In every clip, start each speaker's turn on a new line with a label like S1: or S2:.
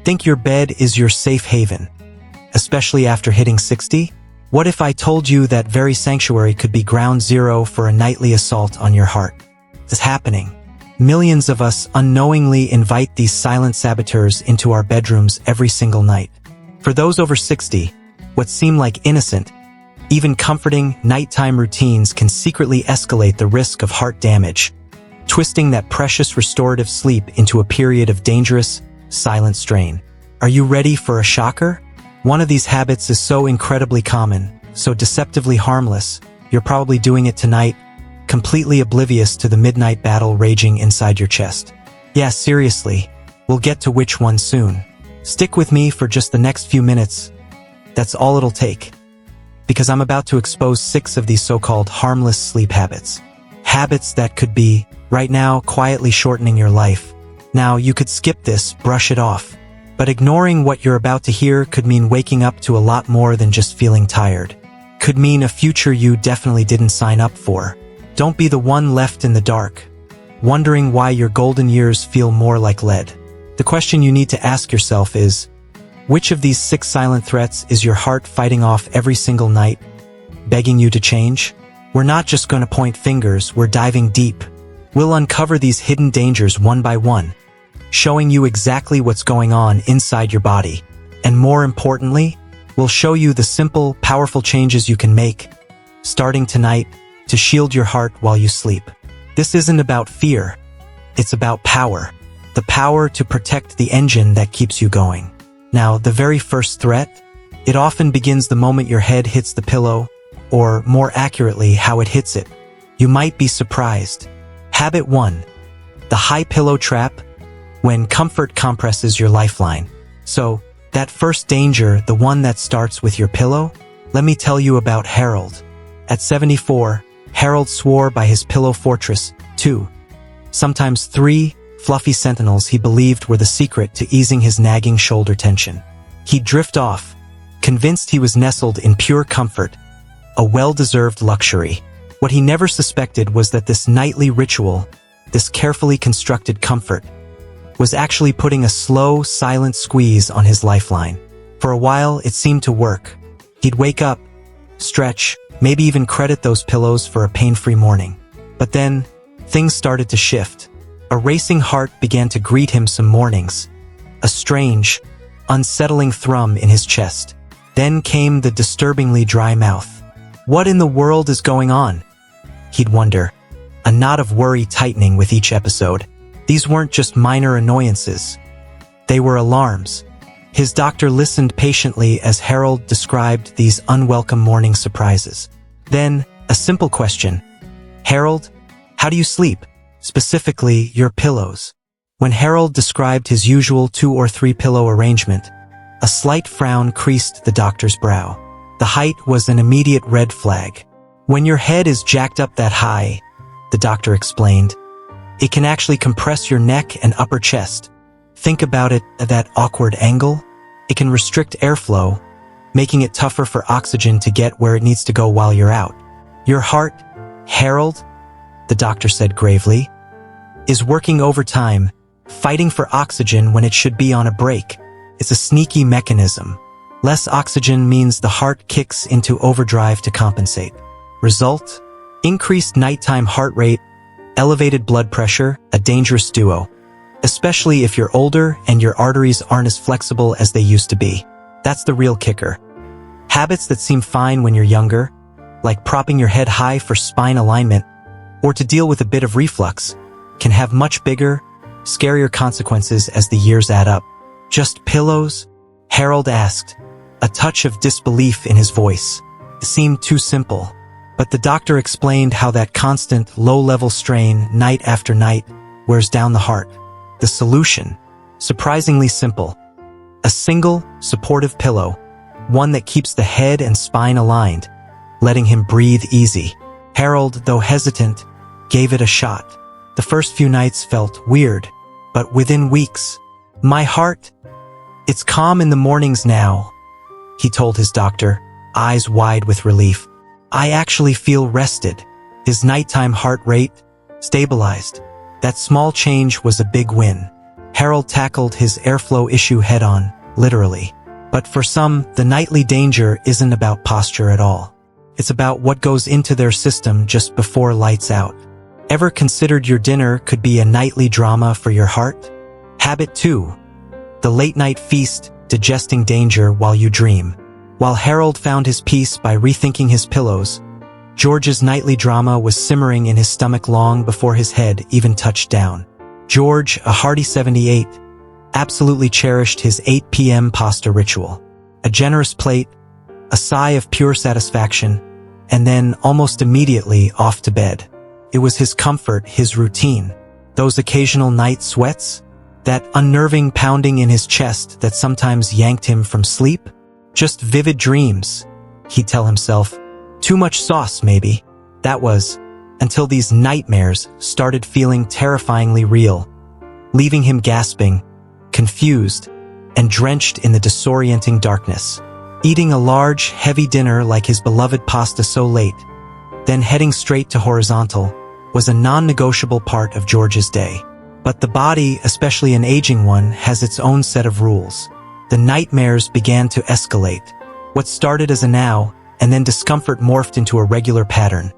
S1: Think your bed is your safe haven, especially after hitting 60? What if I told you that very sanctuary could be ground zero for a nightly assault on your heart? It's happening. Millions of us unknowingly invite these silent saboteurs into our bedrooms every single night. For those over 60, what seem like innocent, even comforting nighttime routines can secretly escalate the risk of heart damage, twisting that precious restorative sleep into a period of dangerous, silent strain. Are you ready for a shocker? One of these habits is so incredibly common, so deceptively harmless, you're probably doing it tonight, completely oblivious to the midnight battle raging inside your chest. Yeah, seriously, we'll get to which one soon. Stick with me for just the next few minutes. That's all it'll take. Because I'm about to expose 6 of these so-called harmless sleep habits. Habits that could be, right now, quietly shortening your life. Now, you could skip this, brush it off. But ignoring what you're about to hear could mean waking up to a lot more than just feeling tired. Could mean a future you definitely didn't sign up for. Don't be the one left in the dark, wondering why your golden years feel more like lead. The question you need to ask yourself is, which of these 6 silent threats is your heart fighting off every single night, begging you to change? We're not just going to point fingers, we're diving deep. We'll uncover these hidden dangers one by one, showing you exactly what's going on inside your body. And more importantly, we'll show you the simple, powerful changes you can make, starting tonight, to shield your heart while you sleep. This isn't about fear, it's about power. The power to protect the engine that keeps you going. Now, the very first threat, it often begins the moment your head hits the pillow, or more accurately, how it hits it. You might be surprised. Habit 1. The high pillow trap, when comfort compresses your lifeline. So, that first danger, the one that starts with your pillow? Let me tell you about Harold. At 74, Harold swore by his pillow fortress, 2, sometimes 3, fluffy sentinels he believed were the secret to easing his nagging shoulder tension. He'd drift off, convinced he was nestled in pure comfort, a well-deserved luxury. What he never suspected was that this nightly ritual, this carefully constructed comfort, was actually putting a slow, silent squeeze on his lifeline. For a while, it seemed to work. He'd wake up, stretch, maybe even credit those pillows for a pain-free morning. But then, things started to shift. A racing heart began to greet him some mornings, a strange, unsettling thrum in his chest. Then came the disturbingly dry mouth. What in the world is going on? He'd wonder, a knot of worry tightening with each episode. These weren't just minor annoyances. They were alarms. His doctor listened patiently as Harold described these unwelcome morning surprises. Then, a simple question. Harold, how do you sleep? Specifically, your pillows. When Harold described his usual 2 or 3 pillow arrangement, a slight frown creased the doctor's brow. The height was an immediate red flag. When your head is jacked up that high, the doctor explained, it can actually compress your neck and upper chest. Think about it at that awkward angle. It can restrict airflow, making it tougher for oxygen to get where it needs to go while you're out. Your heart, Harold, the doctor said gravely, is working overtime, fighting for oxygen when it should be on a break. It's a sneaky mechanism. Less oxygen means the heart kicks into overdrive to compensate. Result? Increased nighttime heart rate, elevated blood pressure, a dangerous duo. Especially if you're older and your arteries aren't as flexible as they used to be. That's the real kicker. Habits that seem fine when you're younger, like propping your head high for spine alignment, or to deal with a bit of reflux, can have much bigger, scarier consequences as the years add up. Just pillows? Harold asked, a touch of disbelief in his voice. It seemed too simple. But the doctor explained how that constant, low-level strain, night after night, wears down the heart. The solution, surprisingly simple. A single, supportive pillow, one that keeps the head and spine aligned, letting him breathe easy. Harold, though hesitant, gave it a shot. The first few nights felt weird, but within weeks, my heart, it's calm in the mornings now, he told his doctor, eyes wide with relief. I actually feel rested. His nighttime heart rate stabilized. That small change was a big win. Harold tackled his airflow issue head-on, literally. But for some, the nightly danger isn't about posture at all. It's about what goes into their system just before lights out. Ever considered your dinner could be a nightly drama for your heart? Habit 2. The late-night feast, digesting danger while you dream. While Harold found his peace by rethinking his pillows, George's nightly drama was simmering in his stomach long before his head even touched down. George, a hearty 78, absolutely cherished his 8 p.m. pasta ritual. A generous plate, a sigh of pure satisfaction, and then almost immediately off to bed. It was his comfort, his routine. Those occasional night sweats, that unnerving pounding in his chest that sometimes yanked him from sleep. Just vivid dreams, he'd tell himself. Too much sauce, maybe. That was, until these nightmares started feeling terrifyingly real, leaving him gasping, confused, and drenched in the disorienting darkness. Eating a large, heavy dinner like his beloved pasta so late, then heading straight to horizontal, was a non-negotiable part of George's day. But the body, especially an aging one, has its own set of rules. The nightmares began to escalate. What started as a now, and then discomfort morphed into a regular pattern.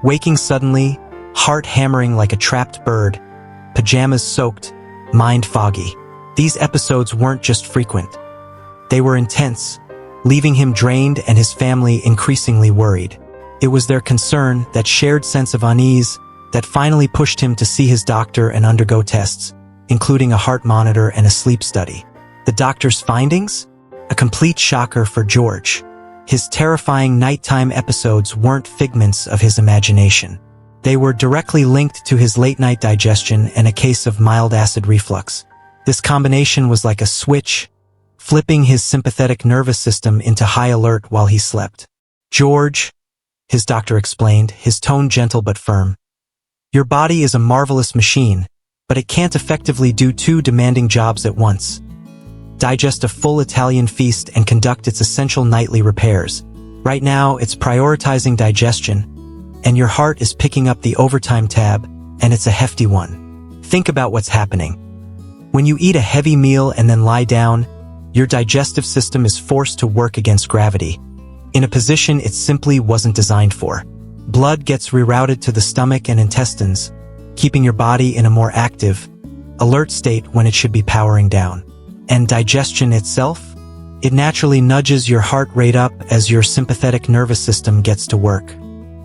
S1: Waking suddenly, heart hammering like a trapped bird, pajamas soaked, mind foggy. These episodes weren't just frequent. They were intense, leaving him drained and his family increasingly worried. It was their concern, that shared sense of unease, that finally pushed him to see his doctor and undergo tests, including a heart monitor and a sleep study. The doctor's findings? A complete shocker for George. His terrifying nighttime episodes weren't figments of his imagination. They were directly linked to his late-night digestion and a case of mild acid reflux. This combination was like a switch, flipping his sympathetic nervous system into high alert while he slept. George, his doctor explained, his tone gentle but firm. Your body is a marvelous machine, but it can't effectively do 2 demanding jobs at once. Digest a full Italian feast and conduct its essential nightly repairs. Right now, it's prioritizing digestion, and your heart is picking up the overtime tab, and it's a hefty one. Think about what's happening. When you eat a heavy meal and then lie down, your digestive system is forced to work against gravity, in a position it simply wasn't designed for. Blood gets rerouted to the stomach and intestines, keeping your body in a more active, alert state when it should be powering down. And digestion itself? It naturally nudges your heart rate up as your sympathetic nervous system gets to work.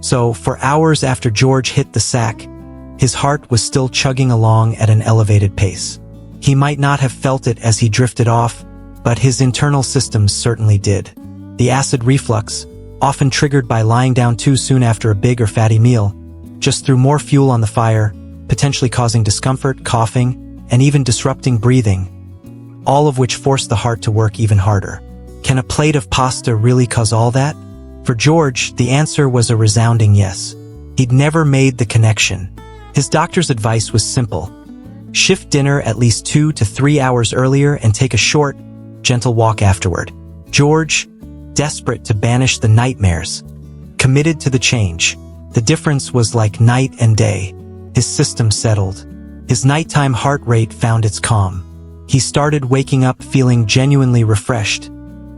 S1: So, for hours after George hit the sack, his heart was still chugging along at an elevated pace. He might not have felt it as he drifted off, but his internal systems certainly did. The acid reflux, often triggered by lying down too soon after a big or fatty meal, just threw more fuel on the fire, potentially causing discomfort, coughing, and even disrupting breathing, all of which forced the heart to work even harder. Can a plate of pasta really cause all that? For George, the answer was a resounding yes. He'd never made the connection. His doctor's advice was simple. Shift dinner at least 2 to 3 hours earlier and take a short, gentle walk afterward. George, desperate to banish the nightmares, committed to the change. The difference was like night and day. His system settled. His nighttime heart rate found its calm. He started waking up feeling genuinely refreshed,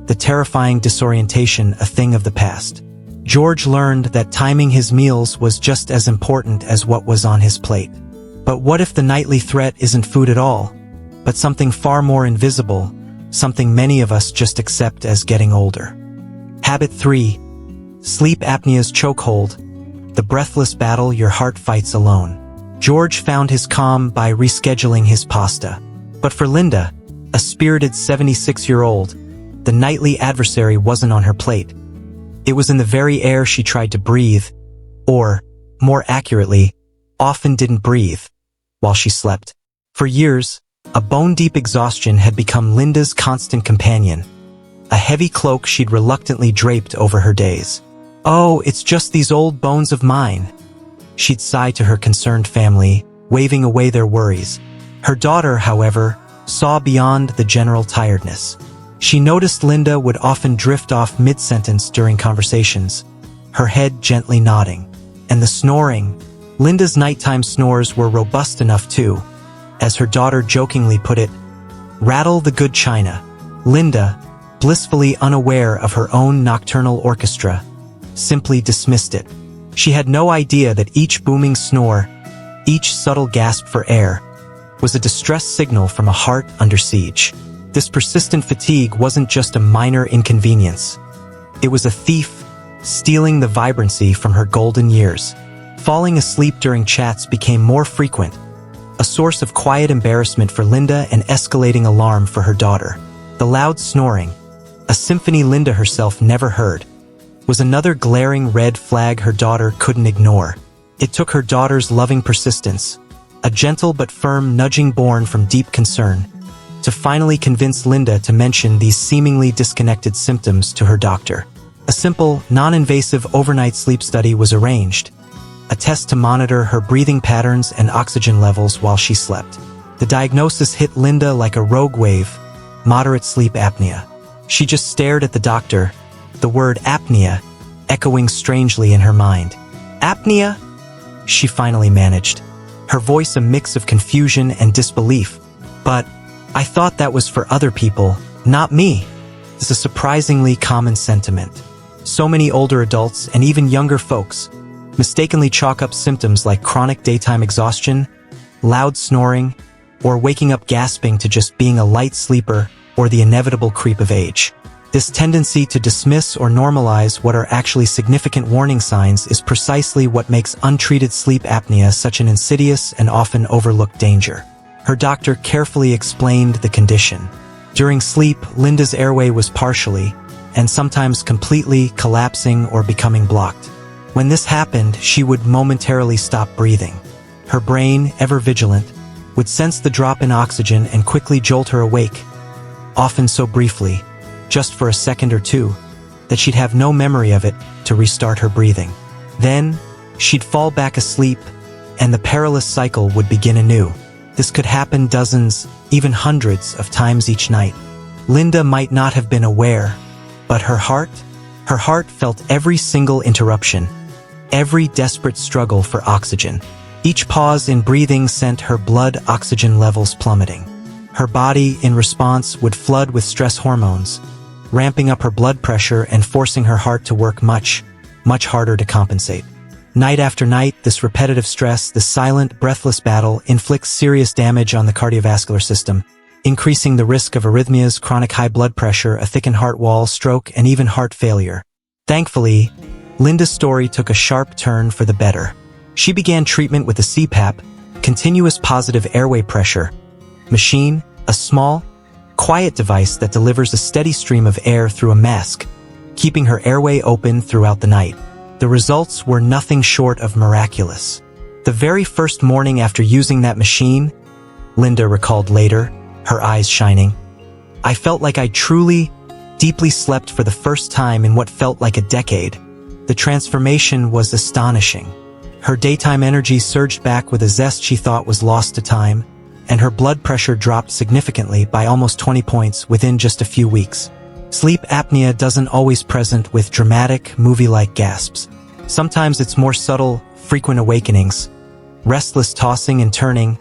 S1: the terrifying disorientation a thing of the past. George learned that timing his meals was just as important as what was on his plate. But what if the nightly threat isn't food at all, but something far more invisible, something many of us just accept as getting older? Habit 3. Sleep apnea's chokehold, the breathless battle your heart fights alone. George found his calm by rescheduling his pasta. But for Linda, a spirited 76-year-old, the nightly adversary wasn't on her plate. It was in the very air she tried to breathe, or, more accurately, often didn't breathe, while she slept. For years, a bone-deep exhaustion had become Linda's constant companion, a heavy cloak she'd reluctantly draped over her days. "Oh, it's just these old bones of mine," she'd sigh to her concerned family, waving away their worries. Her daughter, however, saw beyond the general tiredness. She noticed Linda would often drift off mid-sentence during conversations, her head gently nodding. And the snoring. Linda's nighttime snores were robust enough too, As her daughter jokingly put it, "Rattle the good china." Linda, blissfully unaware of her own nocturnal orchestra, simply dismissed it. She had no idea that each booming snore, each subtle gasp for air, was a distress signal from a heart under siege. This persistent fatigue wasn't just a minor inconvenience. It was a thief, stealing the vibrancy from her golden years. Falling asleep during chats became more frequent, a source of quiet embarrassment for Linda and escalating alarm for her daughter. The loud snoring, a symphony Linda herself never heard, was another glaring red flag her daughter couldn't ignore. It took her daughter's loving persistence, a gentle but firm nudging born from deep concern, to finally convince Linda to mention these seemingly disconnected symptoms to her doctor. A simple, non-invasive overnight sleep study was arranged, a test to monitor her breathing patterns and oxygen levels while she slept. The diagnosis hit Linda like a rogue wave: moderate sleep apnea. She just stared at the doctor, the word apnea echoing strangely in her mind. "Apnea?" she finally managed, her voice a mix of confusion and disbelief. "But I thought that was for other people, not me." It's a surprisingly common sentiment. So many older adults and even younger folks mistakenly chalk up symptoms like chronic daytime exhaustion, loud snoring, or waking up gasping to just being a light sleeper or the inevitable creep of age. This tendency to dismiss or normalize what are actually significant warning signs is precisely what makes untreated sleep apnea such an insidious and often overlooked danger. Her doctor carefully explained the condition. During sleep, Linda's airway was partially, and sometimes completely, collapsing or becoming blocked. When this happened, she would momentarily stop breathing. Her brain, ever vigilant, would sense the drop in oxygen and quickly jolt her awake, often so briefly, just for a second or two, that she'd have no memory of it to restart her breathing. Then, she'd fall back asleep, and the perilous cycle would begin anew. This could happen dozens, even hundreds of times each night. Linda might not have been aware, but her heart felt every single interruption, every desperate struggle for oxygen. Each pause in breathing sent her blood oxygen levels plummeting. Her body, in response, would flood with stress hormones, ramping up her blood pressure and forcing her heart to work much, much harder to compensate. Night after night, this repetitive stress, this silent, breathless battle, inflicts serious damage on the cardiovascular system, increasing the risk of arrhythmias, chronic high blood pressure, a thickened heart wall, stroke, and even heart failure. Thankfully, Linda's story took a sharp turn for the better. She began treatment with a CPAP, continuous positive airway pressure machine, a small, quiet device that delivers a steady stream of air through a mask, keeping her airway open throughout the night. The results were nothing short of miraculous. The very first morning after using that machine, Linda recalled later, her eyes shining, "I felt like I truly, deeply slept for the first time in what felt like a decade." The transformation was astonishing. Her daytime energy surged back with a zest she thought was lost to time, and her blood pressure dropped significantly by almost 20 points within just a few weeks. Sleep apnea doesn't always present with dramatic, movie-like gasps. Sometimes it's more subtle, frequent awakenings, restless tossing and turning,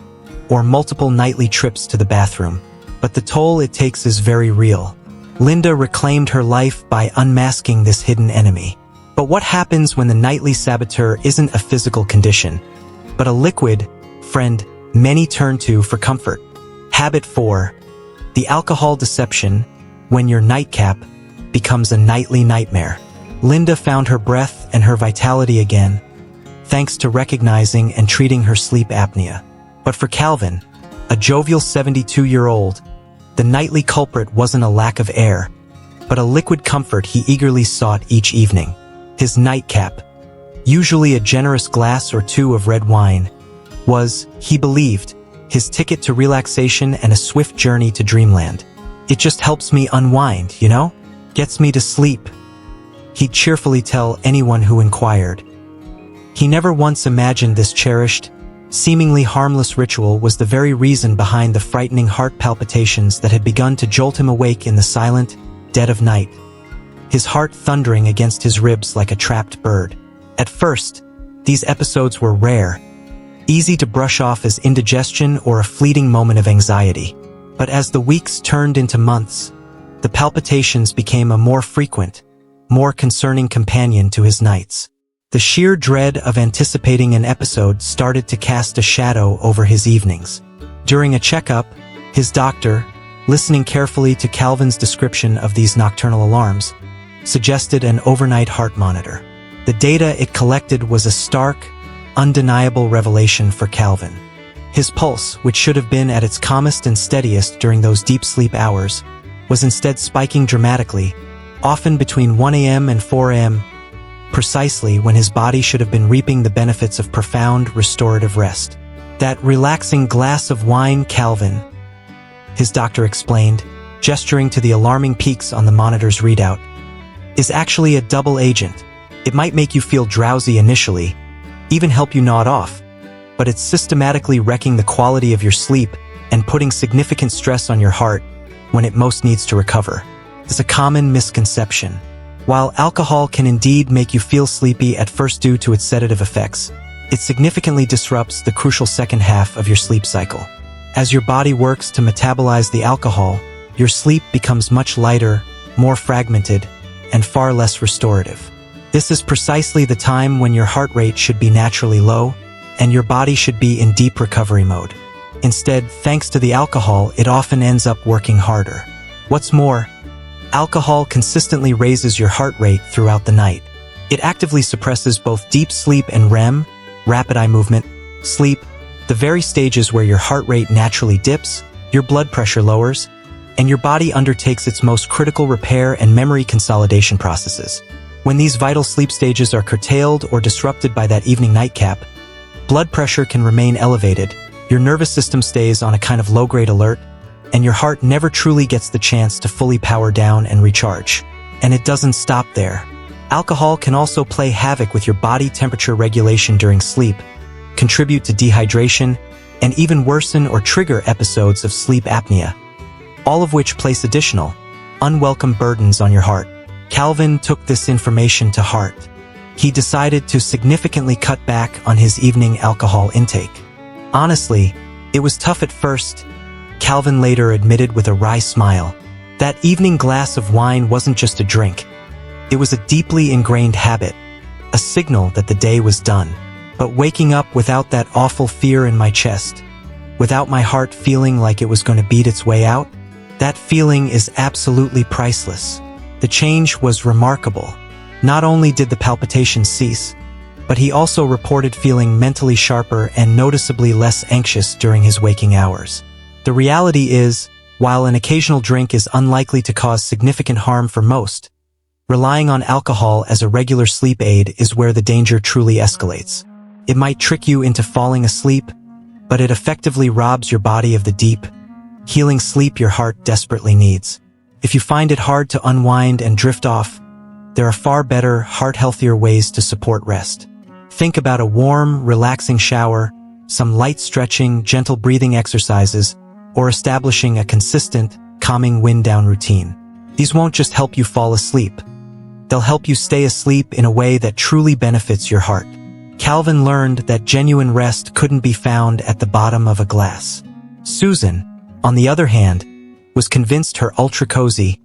S1: or multiple nightly trips to the bathroom. But the toll it takes is very real. Linda reclaimed her life by unmasking this hidden enemy. But what happens when the nightly saboteur isn't a physical condition, but a liquid friend many turn to for comfort? Habit 4. The alcohol deception, when your nightcap becomes a nightly nightmare. Linda found her breath and her vitality again, thanks to recognizing and treating her sleep apnea. But for Calvin, a jovial 72-year-old, the nightly culprit wasn't a lack of air, but a liquid comfort he eagerly sought each evening. His nightcap, usually a generous glass or two of red wine, was, he believed, his ticket to relaxation and a swift journey to dreamland. "It just helps me unwind, you know? Gets me to sleep," he'd cheerfully tell anyone who inquired. He never once imagined this cherished, seemingly harmless ritual was the very reason behind the frightening heart palpitations that had begun to jolt him awake in the silent, dead of night, his heart thundering against his ribs like a trapped bird. At first, these episodes were rare, easy to brush off as indigestion or a fleeting moment of anxiety. But as the weeks turned into months, the palpitations became a more frequent, more concerning companion to his nights. The sheer dread of anticipating an episode started to cast a shadow over his evenings. During a checkup, his doctor, listening carefully to Calvin's description of these nocturnal alarms, suggested an overnight heart monitor. The data it collected was a stark, undeniable revelation for Calvin. His pulse, which should have been at its calmest and steadiest during those deep sleep hours, was instead spiking dramatically, often between 1 a.m. and 4 a.m., precisely when his body should have been reaping the benefits of profound restorative rest. That relaxing glass of wine, Calvin, his doctor explained, gesturing to the alarming peaks on the monitor's readout, is actually a double agent. It might make you feel drowsy initially, even help you nod off, but it's systematically wrecking the quality of your sleep and putting significant stress on your heart when it most needs to recover. It's a common misconception. While alcohol can indeed make you feel sleepy at first due to its sedative effects, it significantly disrupts the crucial second half of your sleep cycle. As your body works to metabolize the alcohol, your sleep becomes much lighter, more fragmented, and far less restorative. This is precisely the time when your heart rate should be naturally low, and your body should be in deep recovery mode. Instead, thanks to the alcohol, it often ends up working harder. What's more, alcohol consistently raises your heart rate throughout the night. It actively suppresses both deep sleep and REM, rapid eye movement, sleep, the very stages where your heart rate naturally dips, your blood pressure lowers, and your body undertakes its most critical repair and memory consolidation processes. When these vital sleep stages are curtailed or disrupted by that evening nightcap, blood pressure can remain elevated, your nervous system stays on a kind of low-grade alert, and your heart never truly gets the chance to fully power down and recharge. And it doesn't stop there. Alcohol can also play havoc with your body temperature regulation during sleep, contribute to dehydration, and even worsen or trigger episodes of sleep apnea, all of which place additional, unwelcome burdens on your heart. Calvin took this information to heart. He decided to significantly cut back on his evening alcohol intake. Honestly, it was tough at first, Calvin later admitted with a wry smile. That evening glass of wine wasn't just a drink. It was a deeply ingrained habit, a signal that the day was done. But waking up without that awful fear in my chest, without my heart feeling like it was going to beat its way out, that feeling is absolutely priceless. The change was remarkable. Not only did the palpitations cease, but he also reported feeling mentally sharper and noticeably less anxious during his waking hours. The reality is, while an occasional drink is unlikely to cause significant harm for most, relying on alcohol as a regular sleep aid is where the danger truly escalates. It might trick you into falling asleep, but it effectively robs your body of the deep, healing sleep your heart desperately needs. If you find it hard to unwind and drift off, there are far better, heart-healthier ways to support rest. Think about a warm, relaxing shower, some light stretching, gentle breathing exercises, or establishing a consistent, calming wind-down routine. These won't just help you fall asleep. They'll help you stay asleep in a way that truly benefits your heart. Calvin learned that genuine rest couldn't be found at the bottom of a glass. Susan, on the other hand, was convinced her ultra-cozy,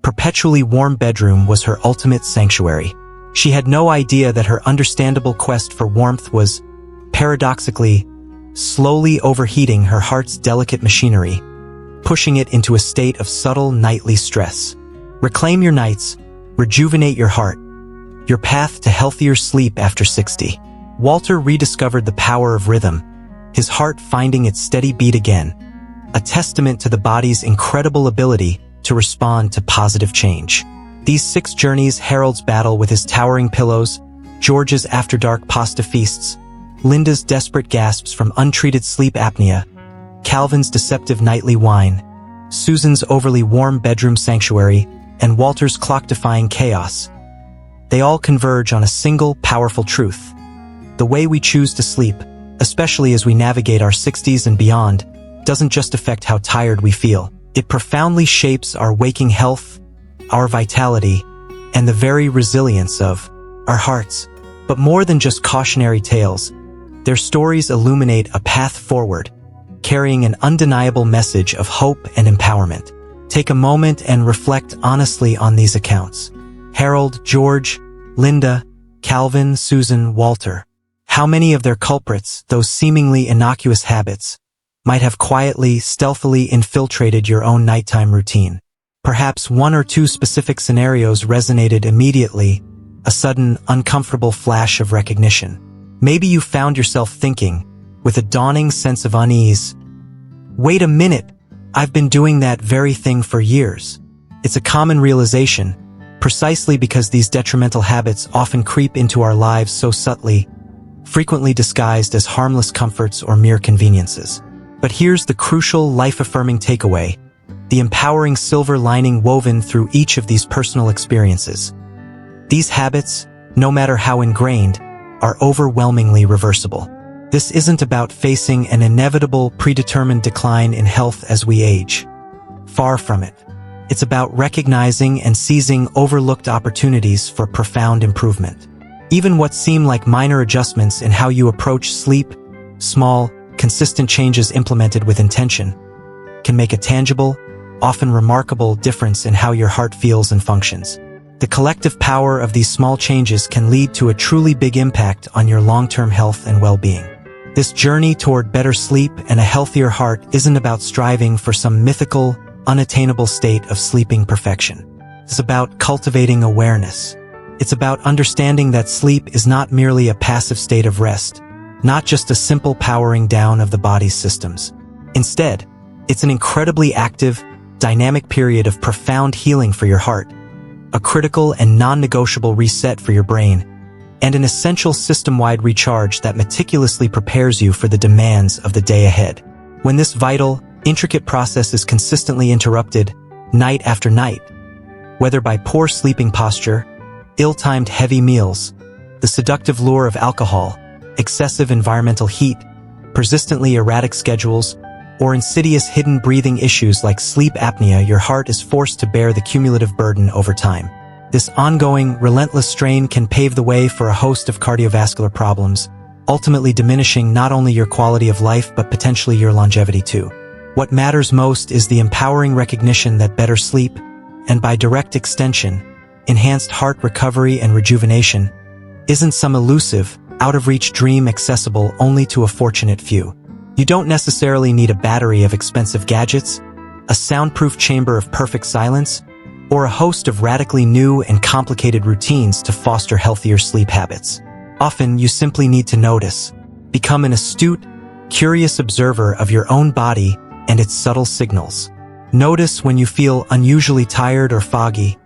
S1: perpetually warm bedroom was her ultimate sanctuary. She had no idea that her understandable quest for warmth was, paradoxically, slowly overheating her heart's delicate machinery, pushing it into a state of subtle nightly stress. Reclaim your nights, rejuvenate your heart, your path to healthier sleep after 60. Walter rediscovered the power of rhythm, his heart finding its steady beat again, a testament to the body's incredible ability to respond to positive change. These 6 journeys Harold's battle with his towering pillows, George's after-dark pasta feasts, Linda's desperate gasps from untreated sleep apnea, Calvin's deceptive nightly wine, Susan's overly warm bedroom sanctuary, and Walter's clock-defying chaos. They all converge on a single, powerful truth. The way we choose to sleep, especially as we navigate our 60s and beyond, doesn't just affect how tired we feel. It profoundly shapes our waking health, our vitality, and the very resilience of our hearts. But more than just cautionary tales, Their stories illuminate a path forward, carrying an undeniable message of hope and empowerment. Take a moment and reflect honestly on these accounts. Harold, George, Linda, Calvin, Susan, Walter. How many of their culprits, those seemingly innocuous habits, might have quietly, stealthily infiltrated your own nighttime routine? Perhaps one or two specific scenarios resonated immediately, a sudden, uncomfortable flash of recognition. Maybe you found yourself thinking, with a dawning sense of unease, "Wait a minute, I've been doing that very thing for years." It's a common realization, precisely because these detrimental habits often creep into our lives so subtly, frequently disguised as harmless comforts or mere conveniences. But here's the crucial, life-affirming takeaway, the empowering silver lining woven through each of these personal experiences. These habits, no matter how ingrained, are overwhelmingly reversible. This isn't about facing an inevitable, predetermined decline in health as we age. Far from it. It's about recognizing and seizing overlooked opportunities for profound improvement. Even what seem like minor adjustments in how you approach sleep, small, consistent changes implemented with intention, can make a tangible, often remarkable difference in how your heart feels and functions. The collective power of these small changes can lead to a truly big impact on your long-term health and well-being. This journey toward better sleep and a healthier heart isn't about striving for some mythical, unattainable state of sleeping perfection. It's about cultivating awareness. It's about understanding that sleep is not merely a passive state of rest, not just a simple powering down of the body's systems. Instead, it's an incredibly active, dynamic period of profound healing for your heart, a critical and non-negotiable reset for your brain, and an essential system-wide recharge that meticulously prepares you for the demands of the day ahead. When this vital, intricate process is consistently interrupted, night after night, whether by poor sleeping posture, ill-timed heavy meals, the seductive lure of alcohol, excessive environmental heat, persistently erratic schedules, or insidious hidden breathing issues like sleep apnea, your heart is forced to bear the cumulative burden over time. This ongoing, relentless strain can pave the way for a host of cardiovascular problems, ultimately diminishing not only your quality of life but potentially your longevity too. What matters most is the empowering recognition that better sleep, and by direct extension, enhanced heart recovery and rejuvenation, isn't some elusive, out-of-reach dream accessible only to a fortunate few. You don't necessarily need a battery of expensive gadgets, a soundproof chamber of perfect silence, or a host of radically new and complicated routines to foster healthier sleep habits. Often, you simply need to notice, become an astute, curious observer of your own body and its subtle signals. Notice when you feel unusually tired or foggy,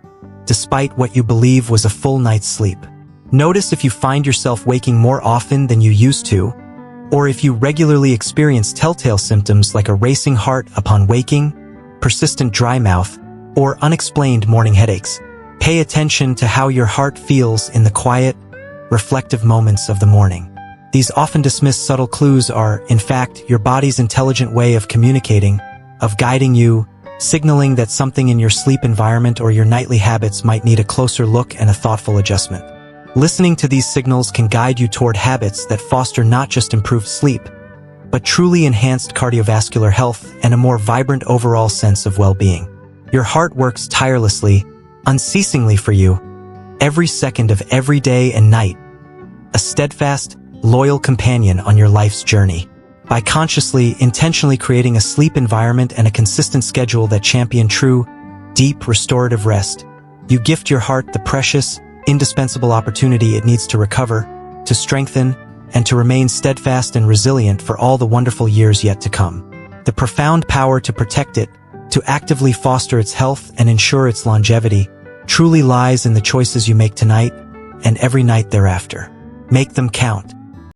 S1: despite what you believe was a full night's sleep. Notice if you find yourself waking more often than you used to, or if you regularly experience telltale symptoms like a racing heart upon waking, persistent dry mouth, or unexplained morning headaches. Pay attention to how your heart feels in the quiet, reflective moments of the morning. These often dismissed subtle clues are, in fact, your body's intelligent way of communicating, of guiding you, signaling that something in your sleep environment or your nightly habits might need a closer look and a thoughtful adjustment. Listening to these signals can guide you toward habits that foster not just improved sleep, but truly enhanced cardiovascular health and a more vibrant overall sense of well-being. Your heart works tirelessly, unceasingly for you, every second of every day and night, a steadfast, loyal companion on your life's journey. By consciously, intentionally creating a sleep environment and a consistent schedule that champion true, deep, restorative rest, you gift your heart the precious, indispensable opportunity it needs to recover, to strengthen, and to remain steadfast and resilient for all the wonderful years yet to come. The profound power to protect it, to actively foster its health and ensure its longevity, truly lies in the choices you make tonight and every night thereafter. Make them count.